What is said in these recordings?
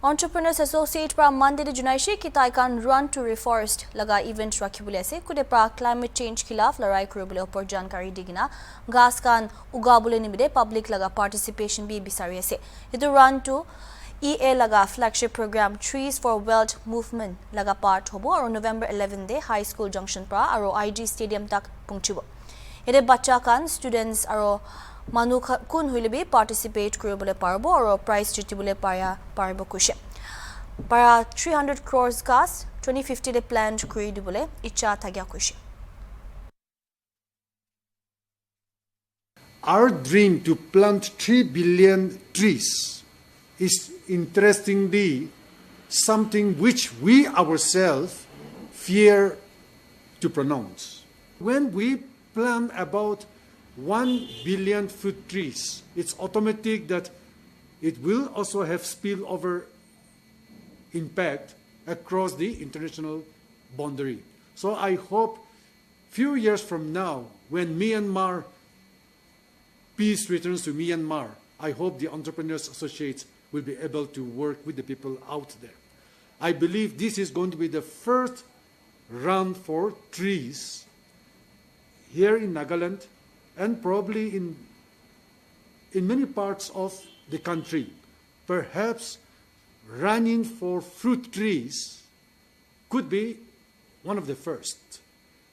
Entrepreneurs Associate pra Monday de Junaishi ki taikan Run to Reforest laga event rakhibule ase kude pra climate change khilaf larai kuribule opor jankari digina gas kan ugabule nimide public laga participation bi bisari ase itu Run to EA laga flagship program Trees for Wealth movement laga part hobo aru November 11 de high school junction pra aru IG stadium tak pungchibo ede bacha kan students aru manu kun huilebi participate kuribole parbo aru prize jitibule parbo kushe para 300 crores gas 2050 de planned kuri dibule icha thagya kushe. Our dream to plant 3 billion trees is interestingly something which we ourselves fear to pronounce. When we plan about 1 billion fruit trees, it's automatic that it will also have spillover impact across the international boundary. So I hope few years from now, when Myanmar peace returns to Myanmar, I hope the Entrepreneurs Associates will be able to work with the people out there. I believe this is going to be the first run for trees here in Nagaland and probably in many parts of the country. Perhaps running for fruit trees could be one of the first,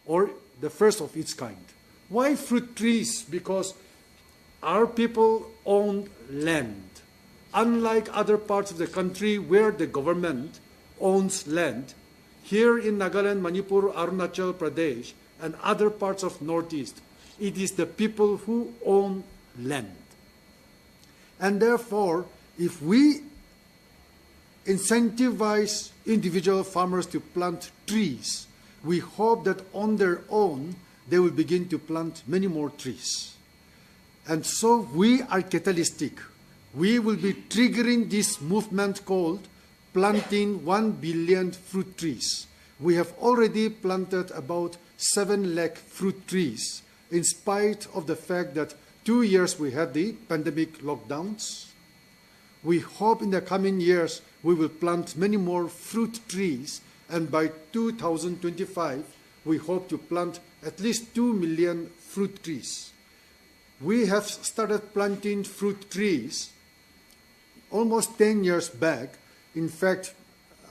or the first of its kind. Why fruit trees? Because our people own land. Unlike other parts of the country where the government owns land, here in Nagaland, Manipur, Arunachal Pradesh, and other parts of Northeast, it is the people who own land. And therefore, if we incentivize individual farmers to plant trees, we hope that on their own, they will begin to plant many more trees. And so we are catalytic. We will be triggering this movement called planting 1 billion fruit trees. We have already planted about 7 lakh fruit trees, in spite of the fact that 2 years we had the pandemic lockdowns. We hope in the coming years we will plant many more fruit trees, and by 2025 we hope to plant at least 2 million fruit trees. We have started planting fruit trees almost 10 years back. In fact,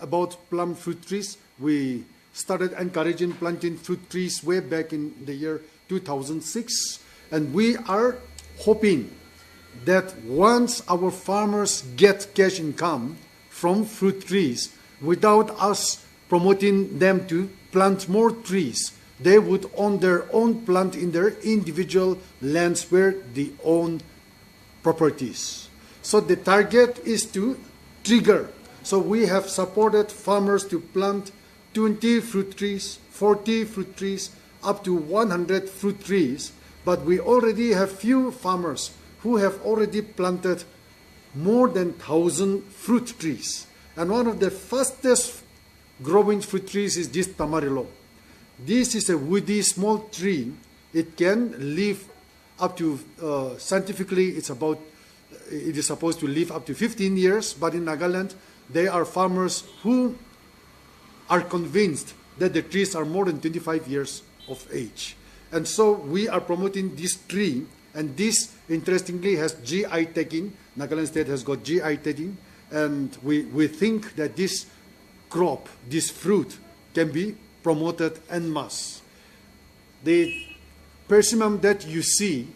about plum fruit trees, we started encouraging planting fruit trees way back in the year 2006. And we are hoping that once our farmers get cash income from fruit trees, without us promoting them to plant more trees, they would own their own plant in their individual lands where they own properties. So the target is to trigger. So we have supported farmers to plant 20 fruit trees, 40 fruit trees, up to 100 fruit trees. But we already have few farmers who have already planted more than 1,000 fruit trees. And one of the fastest growing fruit trees is this tamarillo. This is a woody small tree. It can live up to, scientifically, it is supposed to live up to 15 years, but in Nagaland, there are farmers who are convinced that the trees are more than 25 years of age. And so we are promoting this tree, and this, interestingly, has GI tagging. Nagaland State has got GI tagging, and we think that this crop, this fruit, can be promoted en masse. The persimmon that you see,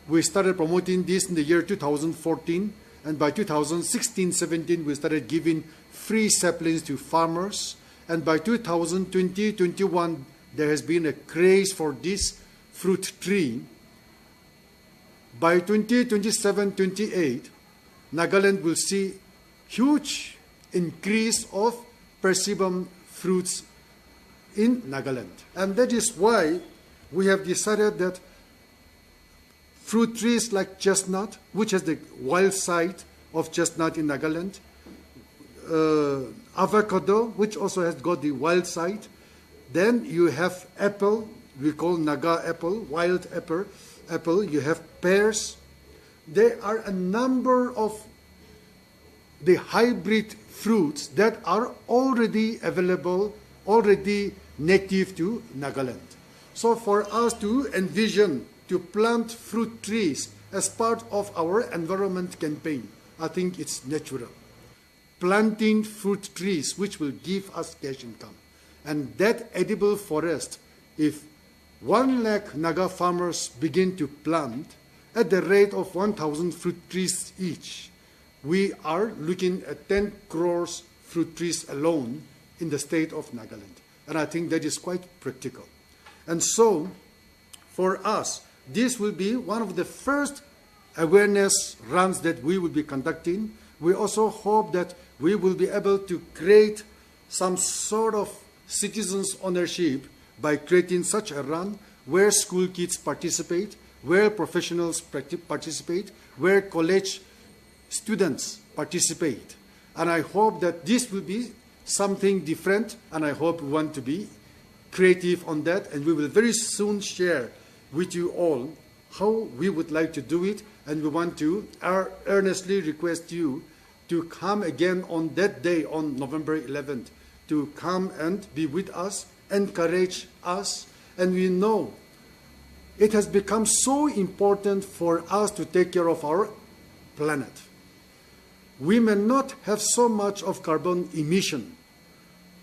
we started promoting this in the year 2014, and by 2016-17 we started giving free saplings to farmers, and by 2020-21 there has been a craze for this fruit tree. By 2027-28, Nagaland will see huge increase of persimmon fruits in Nagaland. And that is why we have decided that fruit trees like chestnut, which has the wild site of chestnut in Nagaland, avocado, which also has got the wild site. Then you have apple, we call Naga apple, wild apple. You have pears. There are a number of the hybrid fruits that are already available, already native to Nagaland. So for us to envision to plant fruit trees as part of our environment campaign, I think it's natural. Planting fruit trees which will give us cash income. And that edible forest, if 1 lakh Naga farmers begin to plant at the rate of 1,000 fruit trees each, we are looking at 10 crores fruit trees alone in the state of Nagaland. And I think that is quite practical. And so, for us, this will be one of the first awareness runs that we will be conducting. We also hope that we will be able to create some sort of citizens' ownership by creating such a run where school kids participate, where professionals participate, where college students participate. And I hope that this will be something different, and I hope we want to be creative on that, and we will very soon share with you all how we would like to do it, and we want to earnestly request you to come again on that day, on November 11th, to come and be with us, encourage us, and we know it has become so important for us to take care of our planet. We may not have so much of carbon emission,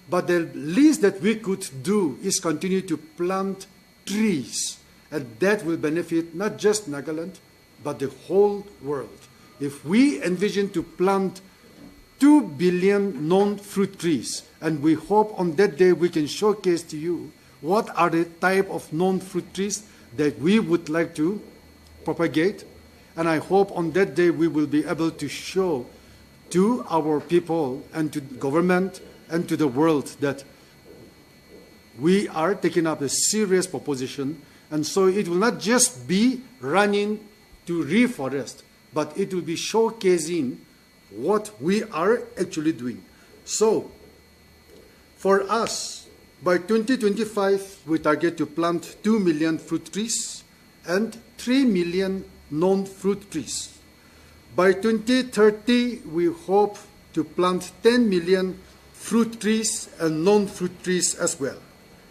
but the least that we could do is continue to plant trees, and that will benefit not just Nagaland, but the whole world. If we envision to plant 2 billion non-fruit trees, and we hope on that day we can showcase to you what are the type of non-fruit trees that we would like to propagate, and I hope on that day we will be able to show to our people and to government and to the world that we are taking up a serious proposition, and so it will not just be running to reforest, but it will be showcasing what we are actually doing. So, for us, by 2025, we target to plant 2 million fruit trees and 3 million non-fruit trees. By 2030, we hope to plant 10 million fruit trees and non-fruit trees as well.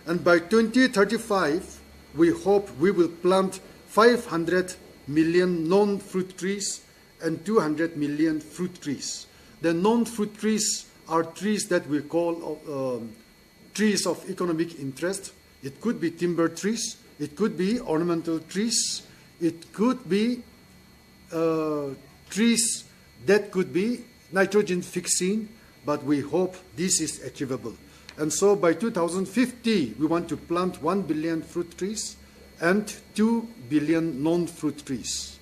And by 2035, we hope we will plant 500 million non-fruit trees and 200 million fruit trees. The non-fruit trees are trees that we call trees of economic interest. It could be timber trees, it could be ornamental trees, it could be trees that could be nitrogen fixing, but we hope this is achievable. And so by 2050, we want to plant 1 billion fruit trees and 2 billion non-fruit trees.